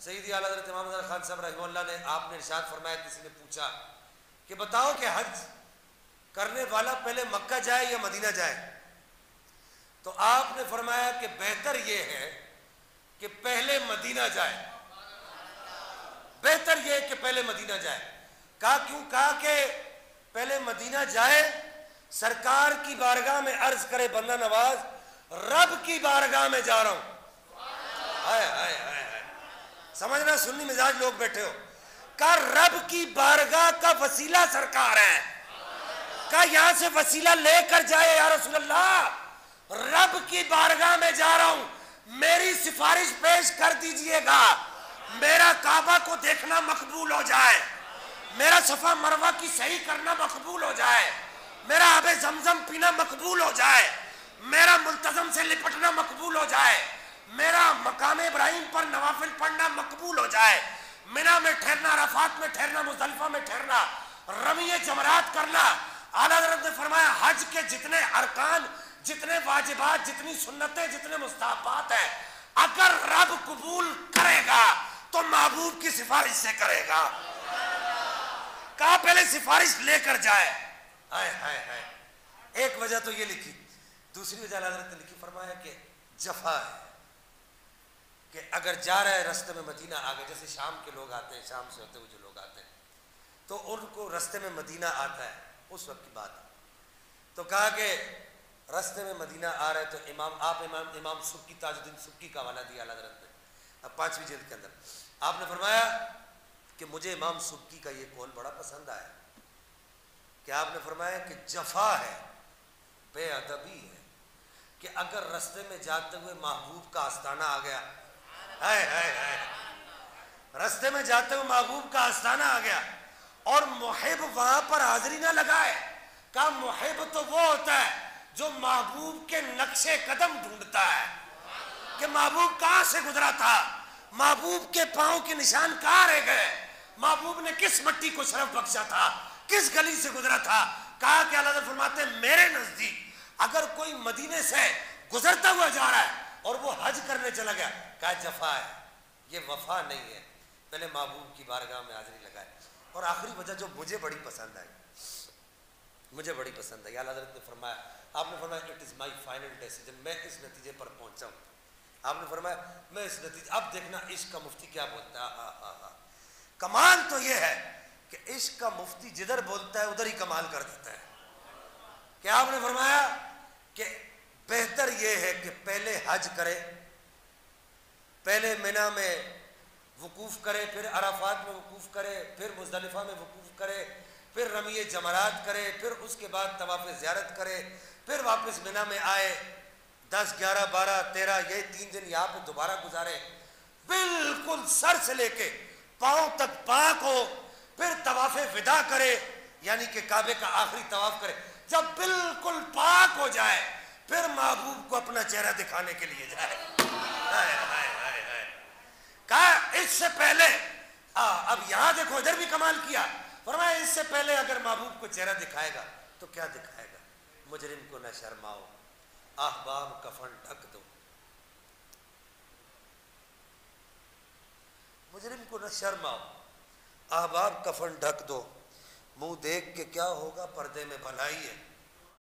سیدی اعلیٰ حضرت امام رضا خان صاحب رحمہ اللہ نے آپ نے ارشاد فرمایا، کسی نے پوچھا کہ بتاؤ کہ حج کرنے والا پہلے مکہ جائے یا مدینہ جائے؟ تو آپ نے فرمایا کہ بہتر یہ ہے کہ پہلے مدینہ جائے، بہتر یہ ہے کہ پہلے مدینہ جائے۔ کہا کیوں؟ کہا کہ پہلے مدینہ جائے، سرکار کی بارگاہ میں عرض کرے بندہ نواز رب کی بارگاہ میں جا رہا ہوں۔ ہائے ہائے ہائے ہائے، سمجھنا سنی مزاج لوگ بیٹھے ہو۔ کہا رب کی بارگاہ کا وسیلہ سرکار ہے، کہا یہاں سے وسیلہ لے کر جائے یا رسول اللہ، رب کی بارگاہ میں جا رہا ہوں، میری سفارش پیش کر دیجئے گا، میرا کعبہ کو دیکھنا مقبول ہو جائے، میرا صفا مروہ کی صحیح کرنا مقبول ہو جائے، میرا آب زمزم پینا مقبول ہو جائے، میرا ملتزم سے لپٹنا مقبول ہو جائے، میرا مقام ابراہیم پر نوافل پڑھنا مقبول ہو جائے، منی میں ٹھہرنا، عرفات میں ٹھہرنا، مزدلفہ میں ٹھہرنا، رمی جمرات کرنا۔ اعلیٰ حضرت نے فرمایا حج کے جتنے ارکان، جتنے واجبات، جتنی سنتیں، جتنے مستحبات ہیں، اگر رب قبول کرے گا تو محبوب کی سفارش سے کرے گا۔ کہا پہلے سفارش لے کر جائے۔ ہائے ہائے ہائے، ایک وجہ تو یہ لکھی، دوسری وجہ اعلیٰ حضرت نے لکھی، فرمایا کہ جفا ہے، کہ اگر جا رہا ہے رستے میں مدینہ آ گئے، جیسے شام کے لوگ آتے ہیں، شام سے ہوتے ہوئے جو لوگ آتے ہیں تو ان کو رستے میں مدینہ آتا ہے، اس وقت کی بات ہے، تو کہا کہ رستے میں مدینہ آ رہے تو امام سبکی، تاج الدین سبکی کا حوالہ دیا اعلیٰ حضرت نے اب 5ویں جلد کے اندر۔ آپ نے فرمایا کہ مجھے امام سبکی کا یہ قول بڑا پسند آیا، کہ آپ نے فرمایا کہ جفا ہے، بے ادبی ہے، کہ اگر رستے میں جاتے ہوئے محبوب کا آستانہ آ گیا، ہائے ہائے ہائے، رستے میں جاتے ہوئے محبوب کا آستانہ آ گیا اور محب وہاں پر حاضری نہ لگائے، کہا محب تو وہ ہوتا ہے جو محبوب کے نقش قدم ڈھونڈتا ہے، کہ محبوب کہاں سے گزرا تھا، محبوب کے پاؤں کے نشان کہاں رہ گئے، محبوب نے کس مٹی کو شرف بخشا تھا، کس گلی سے گزرا تھا۔ کہا کہ اللہ تعالیٰ فرماتے ہیں میرے نزدیک اگر کوئی مدینے سے گزرتا ہوا جا رہا ہے اور وہ حج کرنے چلا گیا، کہا جفا ہے، یہ وفا نہیں ہے، پہلے محبوب کی بارگاہ میں حاضری لگائے۔ اور آخری وجہ جو مجھے بڑی پسند آئی، مجھے بڑی پسند آئی، اللہ حضرت نے فرمایا، آپ نے فرمایا it is my final decision, میں اس نتیجے پر پہنچا ہوں۔ آپ نے فرمایا میں اس نتیجے، اب دیکھنا عشق کا مفتی کیا بولتا ہے۔ کمال تو یہ ہے کہ عشق کا مفتی جدھر بولتا ہے ادھر ہی کمال کر دیتا ہے، کہ آپ نے فرمایا کہ بہتر یہ ہے کہ پہلے حج کرے، پہلے منی میں وقوف کرے، پھر عرفات میں وقوف کرے، پھر مزدلفہ میں وقوف کرے، پھر رمی جمرات کرے، پھر اس کے بعد طواف زیارت کرے، پھر واپس منی میں آئے، 10 11 12 13 یہ 3 دن یہاں پہ دوبارہ گزارے، بالکل سر سے لے کے پاؤں تک پاک ہو، پھر طواف وداع کرے، یعنی کہ کعبے کا آخری طواف کرے، جب بالکل پاک ہو جائے پھر محبوب کو اپنا چہرہ دکھانے کے لیے جائے۔ کہا اس سے پہلے اب یہاں دیکھو ادھر بھی کمال کیا، فرمایا اس سے پہلے اگر محبوب کو چہرہ دکھائے گا تو کیا دکھائے گا، مجرم کو نہ شرماؤ، احباب کفن ڈھک دو، مجرم کو نہ شرماؤ، احباب کفن ڈھک دو، منہ دیکھ کے کیا ہوگا، پردے میں بھلائی ہے،